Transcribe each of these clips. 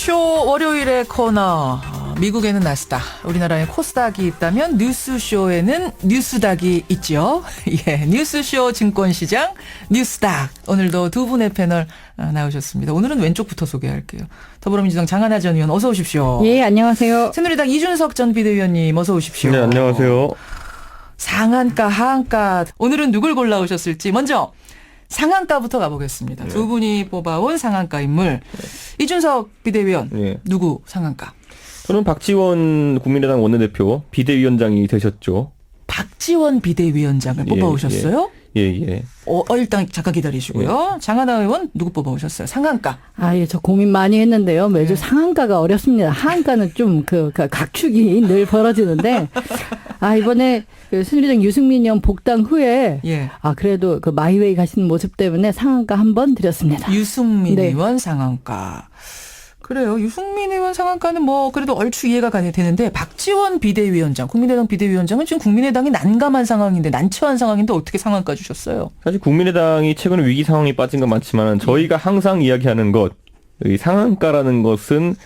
뉴스쇼 월요일의 코너. 미국에는 나스닥, 우리나라에 코스닥이 있다면 뉴스쇼에는 뉴스닥이 있죠. 예, 뉴스쇼 증권시장 뉴스닥. 오늘도 두 분의 패널 나오셨습니다. 오늘은 왼쪽부터 소개할게요. 더불어민주당 장하나 전 의원 어서 오십시오. 예, 안녕하세요. 새누리당 이준석 전 비대위원님 어서 오십시오. 네, 안녕하세요. 상한가, 하한가. 오늘은 누굴 골라오셨을지 먼저 상한가부터 가보겠습니다. 두 분이 뽑아온 상한가 인물. 이준석 비대위원, 네. 누구 상한가? 저는 박지원 국민의당 원내대표 비대위원장이 되셨죠. 박지원 비대위원장을 뽑아오셨어요? 예. 일단 잠깐 기다리시고요. 장하나 의원 누구 뽑아오셨어요? 상한가. 예, 저 고민 많이 했는데요. 매주 네. 상한가가 어렵습니다. 하한가는 좀 각축이 늘 벌어지는데, 이번에 그 새누리당 유승민 의원 복당 후에, 예. 그래도 그 마이웨이 가시는 모습 때문에 상한가 한번 드렸습니다. 유승민 네. 의원 상한가. 그래요. 유승민 의원 상한가는 뭐 그래도 얼추 이해가 되는데 박지원 비대위원장, 국민의당 비대위원장은 지금 국민의당이 난감한 상황인데 난처한 상황인데 어떻게 상한가 주셨어요? 사실 국민의당이 최근에 위기 상황이 빠진 건 많지만 저희가 항상 이야기하는 것, 이 상한가라는 것은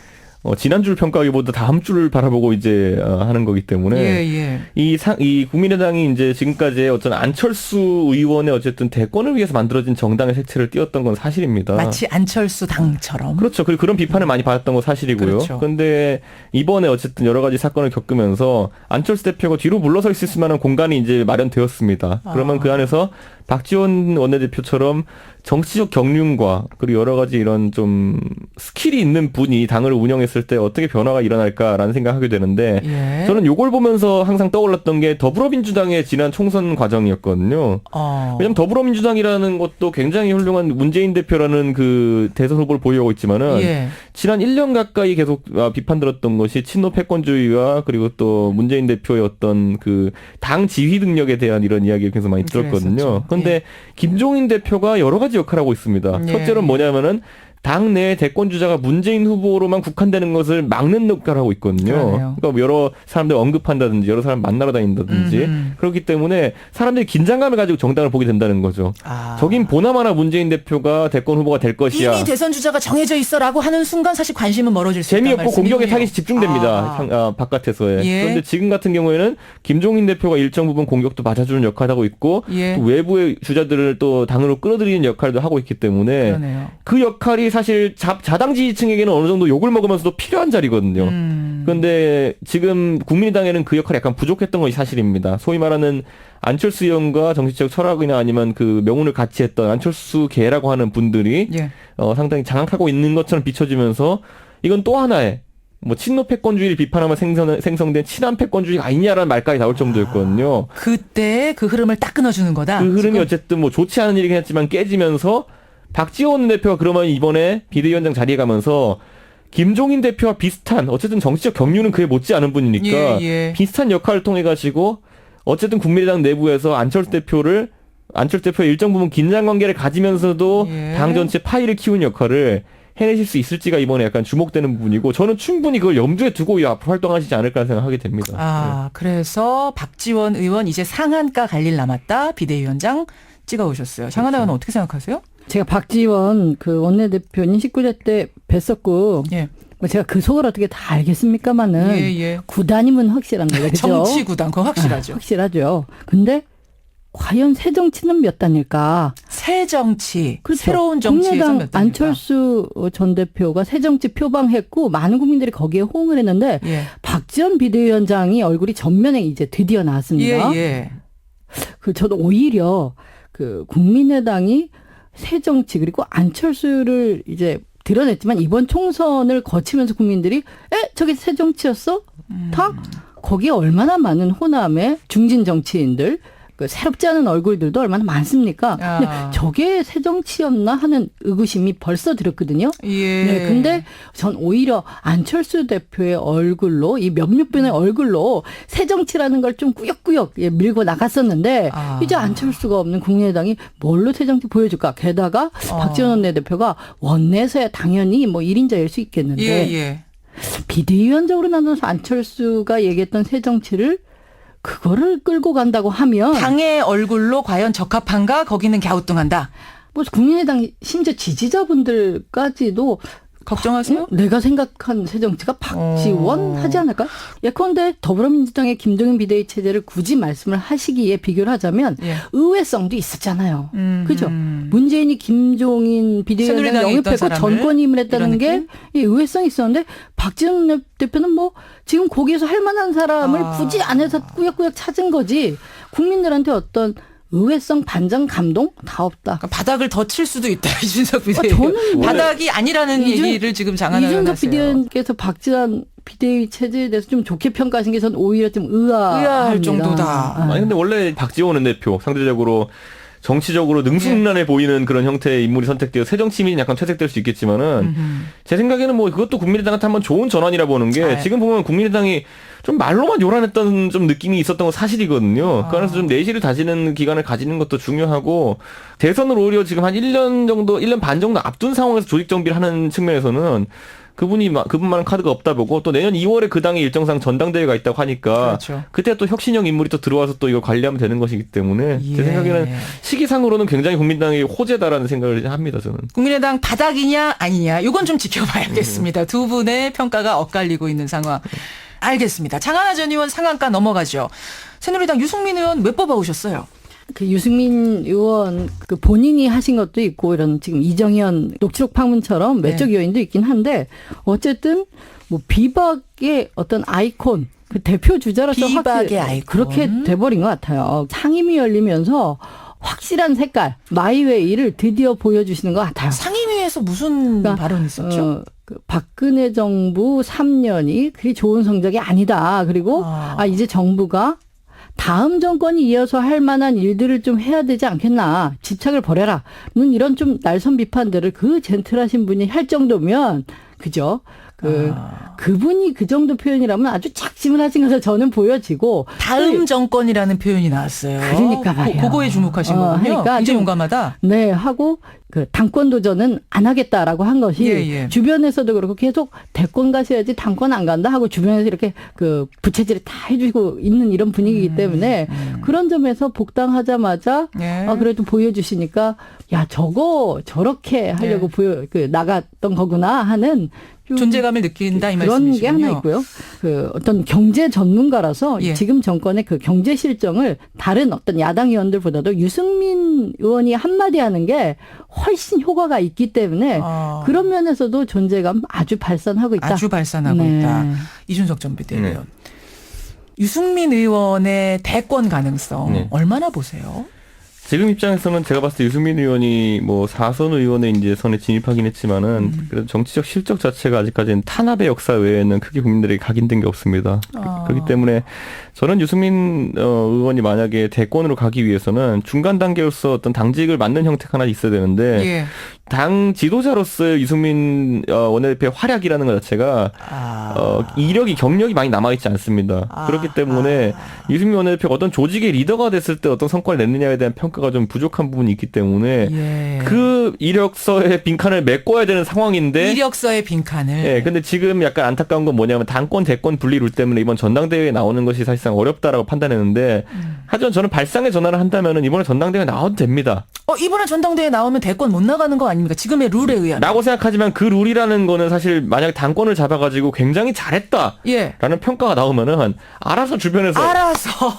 지난주를 평가하기보다 다음 주를 바라보고 이제 하는 거기 때문에 예. 이 국민의당이 이제 지금까지 어떤 안철수 의원의 어쨌든 대권을 위해서 만들어진 정당의 색채를 띄웠던 건 사실입니다. 마치 안철수 당처럼. 그렇죠. 그리고 그런 비판을 많이 받았던 건 사실이고요. 그렇죠. 그런데 이번에 어쨌든 여러 가지 사건을 겪으면서 안철수 대표가 뒤로 물러설 수 있을 만한 공간이 이제 마련되었습니다. 그러면 그 안에서 박지원 원내대표처럼 정치적 경륜과 그리고 여러 가지 이런 좀 스킬이 있는 분이 당을 운영했을 때 어떻게 변화가 일어날까라는 생각하게 되는데 예. 저는 요걸 보면서 항상 떠올랐던 게 더불어민주당의 지난 총선 과정이었거든요. 왜냐하면 더불어민주당이라는 것도 굉장히 훌륭한 문재인 대표라는 그 대선 후보를 보유하고 있지만은 예. 지난 1년 가까이 계속 비판 들었던 것이 친노 패권주의와 그리고 또 문재인 대표의 어떤 그 당 지휘 능력에 대한 이런 이야기를 계속 많이 들었거든요. 그런데 예. 김종인 대표가 여러 가지 역할을 하고 있습니다. 예. 첫째로는 뭐냐면은 당내 대권 주자가 문재인 후보로만 국한되는 것을 막는 역할을 하고 있거든요. 그러네요. 그러니까 뭐 여러 사람들 언급한다든지 여러 사람 만나러 다닌다든지 그렇기 때문에 사람들이 긴장감을 가지고 정당을 보게 된다는 거죠. 저긴 보나마나 문재인 대표가 대권 후보가 될 것이야. 이미 대선 주자가 정해져 있어라고 하는 순간 사실 관심은 멀어질 수 있다. 재미없고 공격의 타깃이 집중됩니다. 바깥에서의. 예. 그런데 지금 같은 경우에는 김종인 대표가 일정 부분 공격도 맞아주는 역할을 하고 있고 예. 또 외부의 주자들을 또 당으로 끌어들이는 역할도 하고 있기 때문에 그러네요. 그 역할이 사실 자당 지지층에게는 어느 정도 욕을 먹으면서도 필요한 자리거든요. 그런데 지금 국민의당에는 그 역할이 약간 부족했던 것이 사실입니다. 소위 말하는 안철수 의원과 정치적 철학이나 아니면 그 명운을 같이 했던 안철수계라고 하는 분들이 예. 상당히 장악하고 있는 것처럼 비춰지면서 이건 또 하나의 뭐 친노 패권주의를 비판하며 생성된 친한 패권주의가 아니냐라는 말까지 나올 정도였거든요. 그때 그 흐름을 딱 끊어주는 거다. 그 흐름이 지금? 어쨌든 뭐 좋지 않은 일이긴 했지만 깨지면서 박지원 대표가 그러면 이번에 비대위원장 자리에 가면서 김종인 대표와 비슷한 어쨌든 정치적 경륜은 그에 못지않은 분이니까 예. 비슷한 역할을 통해 가지고 어쨌든 국민의당 내부에서 안철수 대표의 일정 부분 긴장 관계를 가지면서도 예. 당 전체 파이를 키우는 역할을 해내실 수 있을지가 이번에 약간 주목되는 부분이고 저는 충분히 그걸 염두에 두고 앞으로 활동하시지 않을까 생각하게 됩니다. 그래서 박지원 의원 이제 상한가 갈 일 남았다. 비대위원장 찍어오셨어요. 장하나 의원 어떻게 생각하세요? 제가 박지원 그 원내대표님 19대 때 뵀었고, 예. 뭐 제가 그 속을 어떻게 다 알겠습니까마는 예. 구단임은 확실한 거예요. 그죠? 정치구단, 그건 확실하죠. 확실하죠. 근데 과연 새 정치는 몇 단일까? 새 정치, 그렇죠. 새로운 정치에서 국민의당 몇 단일까? 안철수 전 대표가 새 정치 표방했고 많은 국민들이 거기에 호응을 했는데 예. 박지원 비대위원장이 얼굴이 전면에 이제 드디어 나왔습니다. 예. 저도 오히려 그 국민의당이 새 정치 그리고 안철수를 이제 드러냈지만 이번 총선을 거치면서 국민들이 저게 새 정치였어? 다 거기에 얼마나 많은 호남의 중진 정치인들 그 새롭지 않은 얼굴들도 얼마나 많습니까? 근데 저게 새 정치였나 하는 의구심이 벌써 들었거든요. 예. 네, 근데 전 오히려 안철수 대표의 얼굴로 이 몇몇 분의 얼굴로 새 정치라는 걸 좀 꾸역꾸역 밀고 나갔었는데 이제 안철수가 없는 국민의당이 뭘로 새 정치 보여줄까? 게다가 박지원 원내대표가 원내에서야 당연히 뭐 1인자일 수 있겠는데 예. 비대위원장으로 나눠서 안철수가 얘기했던 새 정치를 그거를 끌고 간다고 하면 당의 얼굴로 과연 적합한가? 거기는 갸우뚱한다. 뭐 국민의당 심지어 지지자분들까지도 걱정하세요? 내가 생각한 새정치가 박지원 하지 않을까? 예컨대 더불어민주당의 김종인 비대위 체제를 굳이 말씀을 하시기에 비교를 하자면 예. 의외성도 있었잖아요. 음. 그죠? 문재인이 김종인 비대위원장을 새누리당에 있던 영입했고 사람을? 전권임을 했다는 이런 게 느낌? 이 의외성이 있었는데 박지원 대표는 뭐 지금 거기에서 할 만한 사람을 굳이 안에서 꾸역꾸역 찾은 거지 국민들한테 어떤 의외성, 반전, 감동 다 없다. 그러니까 바닥을 더 칠 수도 있다. 이준석 비대위. 저는 바닥이 아니라는 얘기를 지금 장안하는 이준석 하세요. 비대위원께서 박지원 비대위 체제에 대해서 좀 좋게 평가하신 게 전 오히려 좀 의아할 정도다. 아니 근데 원래 박지원 원내대표 상대적으로 정치적으로 능수능란해 보이는 그런 형태의 인물이 선택되어 새정치민이 약간 퇴색될 수 있겠지만은 제 생각에는 뭐 그것도 국민의당한테 한번 좋은 전환이라 보는 게 지금 보면 국민의당이 좀 말로만 요란했던 좀 느낌이 있었던 건 사실이거든요. 그래서 좀 내실을 다지는 기간을 가지는 것도 중요하고 대선을 오히려 지금 한 1년 정도, 1년 반 정도 앞둔 상황에서 조직 정비를 하는 측면에서는 그분만한 카드가 없다 보고 또 내년 2월에 그 당의 일정상 전당대회가 있다고 하니까 그렇죠. 그때 또 혁신형 인물이 또 들어와서 또 이거 관리하면 되는 것이기 때문에 예. 제 생각에는 시기상으로는 굉장히 국민당이 호재다라는 생각을 합니다. 저는. 국민의당 바닥이냐 아니냐 이건 좀 지켜봐야겠습니다. 두 분의 평가가 엇갈리고 있는 상황. 알겠습니다. 장하나 전 의원 상한가 넘어가죠. 새누리당 유승민 의원 왜 뽑아오셨어요? 그 유승민 의원 그 본인이 하신 것도 있고 이런 지금 이정현 녹취록 방문처럼 외적 요인도 있긴 한데 어쨌든 뭐 비박의 어떤 아이콘 그 대표 주자로서 비박의 아이콘. 그렇게 돼버린 것 같아요. 상임위 열리면서 확실한 색깔 마이웨이를 드디어 보여주시는 것 같아요. 상임위에서 무슨 발언이 있었죠? 그 박근혜 정부 3년이 그리 좋은 성적이 아니다. 그리고 이제 정부가 다음 정권이 이어서 할 만한 일들을 좀 해야 되지 않겠나. 집착을 버려라. 이런 좀 날선 비판들을 그 젠틀하신 분이 할 정도면 그죠? 그분이 그 정도 표현이라면 아주 작심을 하신 것을 저는 보여지고 다음 정권이라는 표현이 나왔어요. 그러니까 말이에요. 그거에 주목하신 거군요. 그러니까 이제 좀, 용감하다. 네, 하고 그 당권 도전은 안 하겠다라고 한 것이 주변에서도 그렇고 계속 대권 가셔야지 당권 안 간다 하고 주변에서 이렇게 그 부채질을 다 해주고 있는 이런 분위기이기 때문에 그런 점에서 복당하자마자 그래도 보여주시니까 야 저거 저렇게 하려고 나갔던 거구나 하는 존재감을 느낀다 이 그런 말씀이시군요. 게 하나 있고요. 그 어떤 경제 전문가라서 지금 정권의 그 경제 실정을 다른 어떤 야당 의원들보다도 유승민 의원이 한마디 하는 게 훨씬 효과가 있기 때문에 그런 면에서도 존재감 아주 발산하고 있다. 아주 발산하고 있다. 이준석 전 비대위원. 유승민 의원의 대권 가능성 얼마나 보세요? 지금 입장에서는 제가 봤을 때 유승민 의원이 뭐 4선 의원의 이제 선에 진입하긴 했지만은 그래도 정치적 실적 자체가 아직까지는 탄압의 역사 외에는 크게 국민들에게 각인된 게 없습니다. 그렇기 때문에 저는 유승민 의원이 만약에 대권으로 가기 위해서는 중간 단계로서 어떤 당직을 맡는 형태가 하나 있어야 되는데 당 지도자로서의 유승민 원내대표의 활약이라는 것 자체가 이력이 경력이 많이 남아있지 않습니다. 그렇기 때문에 유승민 원내대표가 어떤 조직의 리더가 됐을 때 어떤 성과를 냈느냐에 대한 평가가 좀 부족한 부분이 있기 때문에 그 이력서의 빈칸을 메꿔야 되는 상황인데 이력서의 빈칸을 근데 지금 약간 안타까운 건 뭐냐면 당권 대권 분리룰 때문에 이번 전당대회에 나오는 것이 사실상 어렵다라고 판단했는데 하지만 저는 발상의 전환을 한다면은 이번에 전당대회에 나와도 됩니다. 이번에 전당대회에 나오면 대권 못 나가는 거 아닙니까? 지금의 룰에 의한. 라고 생각하지만 그 룰이라는 거는 사실 만약에 당권을 잡아가지고 굉장히 잘했다라는 평가가 나오면은 알아서 주변에서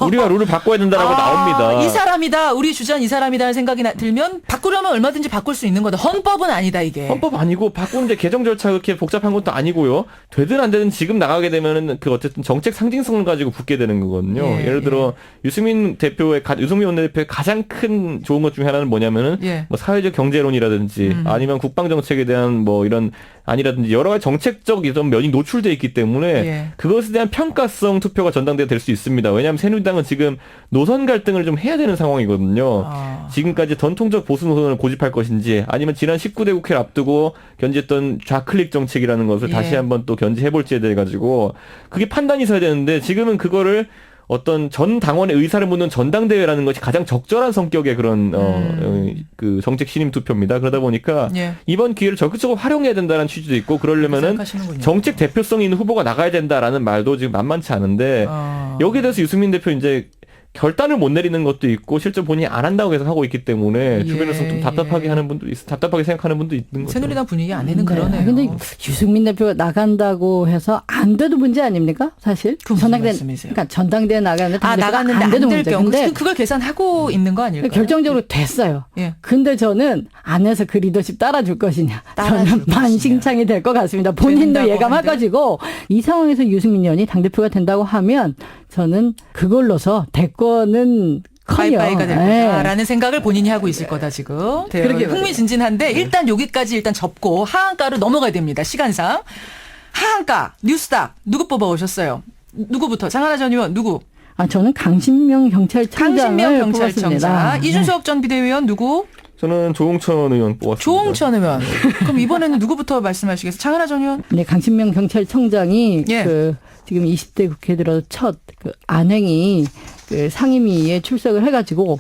우리가 룰을 바꿔야 된다라고 나옵니다. 이 사람이다. 우리 주자는 이 사람이다라는 생각이 들면 바꾸려면 얼마든지 바꿀 수 있는 거다. 헌법은 아니다 이게. 헌법 아니고 바꾸는데 개정 절차 그렇게 복잡한 것도 아니고요. 되든 안 되든 지금 나가게 되면은 그 어쨌든 정책 상징성을 가지고 붙게 되는 거거든요. 예를 들어 유승민 원내대표의 가장 큰 좋은 것 중에 하나는 뭐냐면은 뭐 사회적 경제론이라든지 아니면 국방 정책에 대한 뭐 이런 아니라든지 여러 가지 정책적 이런 면이 노출돼 있기 때문에 그것에 대한 평가성 투표가 전당대회 될 수 있습니다. 왜냐하면 새누리당은 지금 노선 갈등을 좀 해야 되는 상황이거든요. 지금까지 전통적 보수 노선을 고집할 것인지 아니면 지난 19대 국회를 앞두고 견지했던 좌클릭 정책이라는 것을 다시 한번 또 견지해볼지에 대해 가지고 그게 판단이 있어야 되는데 지금은 그거를 어떤 전 당원의 의사를 묻는 전당대회라는 것이 가장 적절한 성격의 그런 그 정책 신임 투표입니다. 그러다 보니까 이번 기회를 적극적으로 활용해야 된다는 취지도 있고 그러려면은 정책 대표성이 있는 후보가 나가야 된다라는 말도 지금 만만치 않은데 여기에 대해서 유승민 대표 이제 결단을 못 내리는 것도 있고 실제 본인이 안 한다고 계속 하고 있기 때문에 예, 주변에서 좀 답답하게 하는 분도 답답하게 생각하는 분도 있는 거죠. 새누리당 분위기 안에는 그러네요. 근데 유승민 대표가 나간다고 해서 안 돼도 문제 아닙니까? 사실 그건 무슨 말씀이세요? 그러니까 전당대회 나가는데 나갔는데 안 돼도 안 될 문제. 경우 근데 그걸 계산하고 있는 거 아닐까요? 결정적으로 됐어요. 예. 근데 저는 안에서 그 리더십 따라줄 것이냐. 따라줄 저는 것이냐. 만신창이 될 것 같습니다. 본인도 된다고 예감할 하는데? 것이고 이 상황에서 유승민 의원이 당대표가 된다고 하면 저는 그걸로서 대권은 바이바이가 될 네. 거다라는 생각을 본인이 하고 있을 거다 지금. 그러게 흥미진진한데 일단 여기까지 일단 접고 하한가로 넘어가야 됩니다. 시간상. 하한가 뉴스닥 누구 뽑아오셨어요? 누구부터? 장하나 전 의원 누구? 저는 강신명 경찰청장을 강신명 경찰청장. 뽑았습니다. 이준석 전 비대위원 누구? 저는 조홍천 의원 뽑았습니다. 조홍천 의원. 그럼 이번에는 누구부터 말씀하시겠어요? 장하나 전 의원? 네, 강신명 경찰청장이 예. 지금 20대 국회 들어 첫 안행이 상임위에 출석을 해가지고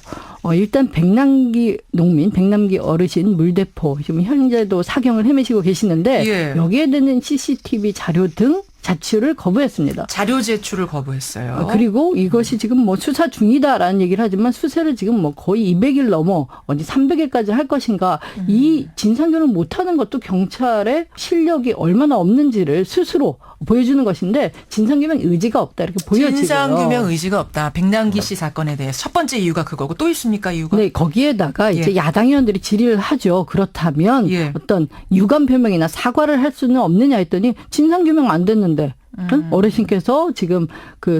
일단 백남기 농민, 백남기 어르신 물대포 지금 현재도 사경을 헤매시고 계시는데 예. 여기에 대는 CCTV 자료 등 자취를 거부했습니다. 자료 제출을 거부했어요. 그리고 이것이 지금 뭐 수사 중이다라는 얘기를 하지만 수사를 지금 뭐 거의 200일 넘어 어디 300일까지 할 것인가 이 진상규명을 못하는 것도 경찰의 실력이 얼마나 없는지를 스스로 보여주는 것인데 진상규명 의지가 없다 이렇게 보여지고요. 진상규명 의지가 없다. 백남기 씨 사건에 대해 첫 번째 이유가 그거고 또 있습니까 이유가? 네, 거기에다가 이제 예. 야당 의원들이 질의를 하죠. 그렇다면 예. 어떤 유감 표명이나 사과를 할 수는 없느냐 했더니 진상규명 안 됐는데 응? 어르신께서 지금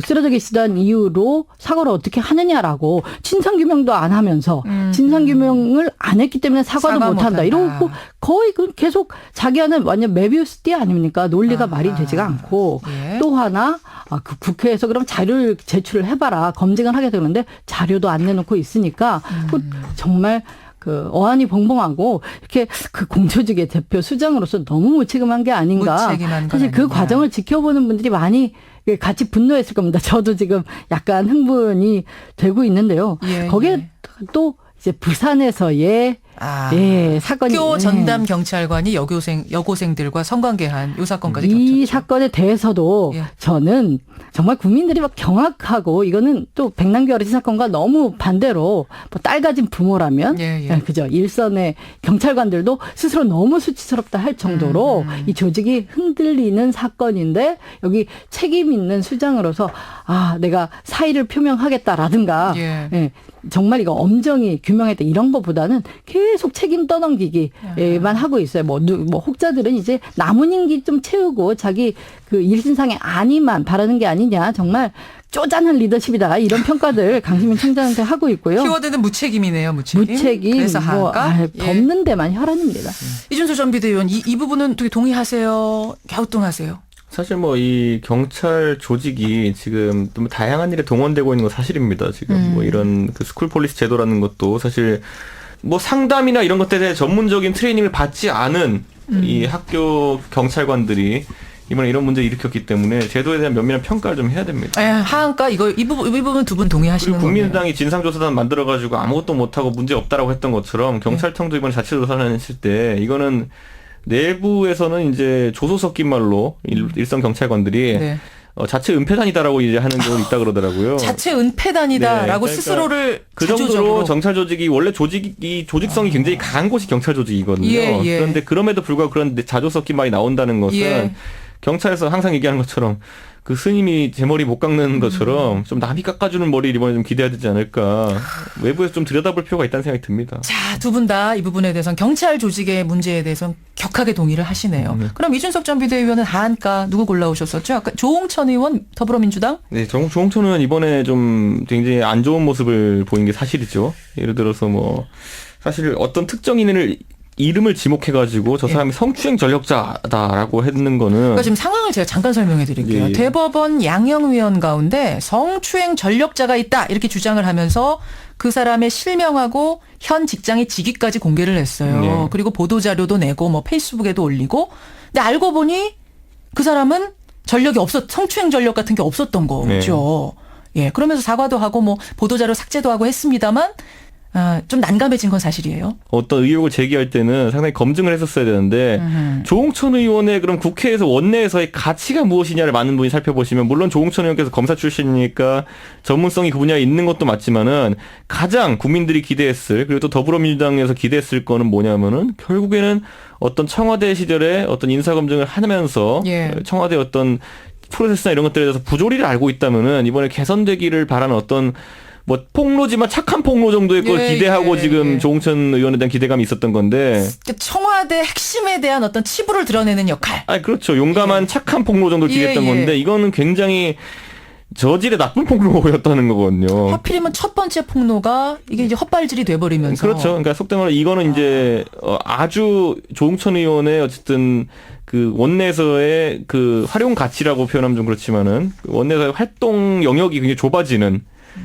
쓰러져 계시다는 이유로 사과를 어떻게 하느냐라고 진상규명도 안 하면서 진상규명을 안 했기 때문에 사과도 사과 못한다. 못한다. 이러고 거의 계속 자기는 완전 메비우스 띠 아닙니까? 논리가 아하. 말이 되지가 않고 예. 또 하나 그 국회에서 그럼 자료를 제출을 해봐라. 검증을 하게 되는데 자료도 안 내놓고 있으니까 정말 어안이 벙벙하고 이렇게 공조직의 대표 수장으로서 너무 무책임한 게 아닌가. 무책임한 건 사실 그 아니냐. 과정을 지켜보는 분들이 많이 같이 분노했을 겁니다. 저도 지금 약간 흥분이 되고 있는데요. 예, 거기에 예. 또 이제 부산에서의 사건이 학교 전담 경찰관이 여고생들과 성관계한 이 사건까지 이 겹쳤죠. 사건에 대해서도 예. 저는 정말 국민들이 막 경악하고 이거는 또 백남기 어르신 사건과 너무 반대로 뭐 딸 가진 부모라면 예. 그죠 일선의 경찰관들도 스스로 너무 수치스럽다 할 정도로 이 조직이 흔들리는 사건인데 여기 책임 있는 수장으로서 내가 사의를 표명하겠다라든가 예. 정말 이거 엄정히 규명했다 이런 것보다는 계속 책임 떠넘기기만 하고 있어요. 뭐 혹자들은 이제 남은 임기 좀 채우고 자기 일신상의 안위만 바라는 게 아니냐 정말 쪼잔한 리더십이다 이런 평가들 강신명 청장한테 하고 있고요. 키워드는 무책임이네요. 무책임. 그래서 하한가. 덮는 데만 혈안입니다. 이준석 전 비대위원 이 부분은 되게 동의하세요? 갸우뚱하세요? 사실 이 경찰 조직이 지금 좀 다양한 일에 동원되고 있는 건 사실입니다. 지금 이런 스쿨 폴리스 제도라는 것도 사실 상담이나 이런 것들에 대해 전문적인 트레이닝을 받지 않은 이 학교 경찰관들이 이번에 이런 문제를 일으켰기 때문에 제도에 대한 면밀한 평가를 좀 해야 됩니다. 하한가 이 부분 두 분 동의하시는 거예요? 국민의당이 진상조사단 만들어가지고 아무것도 못하고 문제 없다라고 했던 것처럼 경찰청도 이번에 자체조사를 했을 때 이거는 내부에서는 이제 조소 섞인 말로 일선 경찰관들이 자체 은폐단이다라고 이제 하는 경우도 있다 그러더라고요. 자체 은폐단이다라고 그러니까 스스로를 그 정도로 경찰 조직이 원래 조직성이 굉장히 강한 곳이 경찰 조직이거든요. 예. 그런데 그럼에도 불구하고 그런 자조 섞인 말이 나온다는 것은 경찰에서 항상 얘기하는 것처럼 그 스님이 제 머리 못 깎는 것처럼 좀 남이 깎아주는 머리를 이번에 좀 기대해야 되지 않을까. 외부에서 좀 들여다볼 필요가 있다는 생각이 듭니다. 자, 두 분 다 이 부분에 대해서는 경찰 조직의 문제에 대해서는 격하게 동의를 하시네요. 그럼 이준석 전 비대위원은 하한가 누구 골라오셨었죠? 아까 조홍천 의원 더불어민주당? 네, 조홍천 의원 이번에 좀 굉장히 안 좋은 모습을 보인 게 사실이죠. 예를 들어서 사실 어떤 특정인을 이름을 지목해가지고 저 사람이 성추행 전력자다라고 했는 거는. 그러니까 지금 상황을 제가 잠깐 설명해 드릴게요. 예. 대법원 양형위원 가운데 성추행 전력자가 있다 이렇게 주장을 하면서 그 사람의 실명하고 현 직장의 직위까지 공개를 했어요. 네. 그리고 보도자료도 내고 페이스북에도 올리고. 근데 알고 보니 그 사람은 성추행 전력 같은 게 없었던 거죠. 예. 그러면서 사과도 하고 보도자료 삭제도 하고 했습니다만 좀 난감해진 건 사실이에요. 어떤 의혹을 제기할 때는 상당히 검증을 했었어야 되는데 조홍천 의원의 그럼 국회에서 원내에서의 가치가 무엇이냐를 많은 분이 살펴보시면 물론 조홍천 의원께서 검사 출신이니까 전문성이 그 분야에 있는 것도 맞지만은 가장 국민들이 기대했을 그리고 또 더불어민주당에서 기대했을 거는 뭐냐면은 결국에는 어떤 청와대 시절에 어떤 인사검증을 하면서 예. 청와대 어떤 프로세스나 이런 것들에 대해서 부조리를 알고 있다면은 이번에 개선되기를 바라는 어떤 뭐 폭로지만 착한 폭로 정도의 걸 예, 기대하고 예, 지금 예. 조홍천 의원에 대한 기대감이 있었던 건데. 청와대 핵심에 대한 어떤 치부를 드러내는 역할. 아 그렇죠. 용감한 착한 폭로 정도를 기대했던 예, 예. 건데 이거는 굉장히 저질의 나쁜 폭로였다는 거거든요. 하필이면 첫 번째 폭로가 이게 이제 헛발질이 돼버리면서. 그렇죠. 그러니까 속된 말로 이거는 이제 아주 조홍천 의원의 어쨌든 그 원내에서의 그 활용 가치라고 표현하면 좀 그렇지만은 원내에서의 활동 영역이 굉장히 좁아지는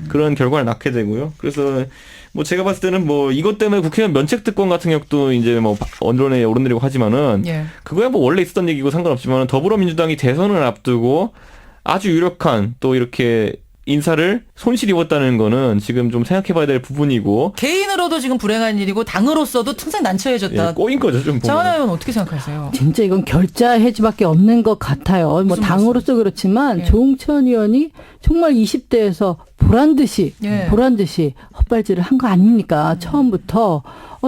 그런 결과를 낳게 되고요. 그래서 뭐 제가 봤을 때는 뭐 이것 때문에 국회의원 면책특권 같은 경우도 이제 뭐 언론에 오르내리고 하지만은 예. 그거야 뭐 원래 있었던 얘기고 상관없지만 더불어민주당이 대선을 앞두고 아주 유력한 또 이렇게 인사를 손실 입었다는 거는 지금 좀 생각해봐야 될 부분이고 개인으로도 지금 불행한 일이고 당으로서도 틈새 난처해졌다. 예, 꼬인 거죠 좀 보면. 장하나 의원 어떻게 생각하세요? 진짜 이건 결자 해지밖에 없는 것 같아요. 뭐 무슨 당으로서 그렇지만 예. 조홍천 의원이 정말 20대에서 보란 듯이 헛발질을 한 거 아닙니까? 처음부터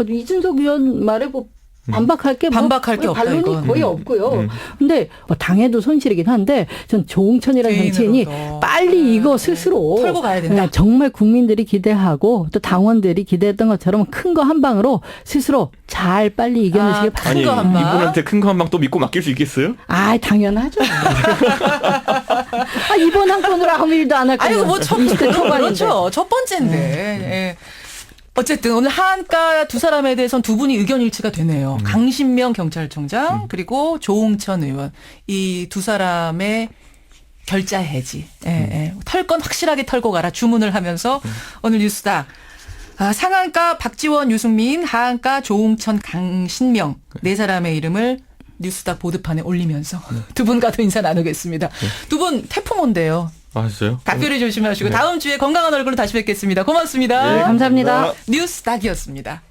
이준석 의원 말에 뭐 반박할 게 반박할 게 없다, 반론이 이건. 거의 없고요. 근데 뭐 당에도 손실이긴 한데 전 조홍천이라는 정치인이 개인으로도. 빨리 이거 스스로 털고 가야 된다. 정말 국민들이 기대하고 또 당원들이 기대했던 것처럼 큰 거 한 방으로 스스로 잘 빨리 이겨내시길 바랍니다. 아니 큰 거 한 방. 이분한테 큰 거 한 방 또 믿고 맡길 수 있겠어요? 아, 당연하죠. 이번 한 건으로 아무 일도 안 할 거예요. 아이고 뭐첫 20대 초반인데. 그렇죠. 첫 번째인데. 예. 어쨌든 오늘 하한가 두 사람에 대해서는 두 분이 의견 일치가 되네요. 강신명 경찰청장 그리고 조홍천 의원 이 두 사람의 결자 해지. 털 건 확실하게 털고 가라 주문을 하면서 오늘 뉴스다. 상한가 박지원, 유승민, 하한가 조홍천, 강신명 네 사람의 이름을 뉴스다 보드판에 올리면서 두 분과도 인사 나누겠습니다. 두 분 태풍 온대요. 아 진짜요? 각별히 조심하시고 다음 주에 건강한 얼굴로 다시 뵙겠습니다. 고맙습니다. 감사합니다. 뉴스닥이었습니다.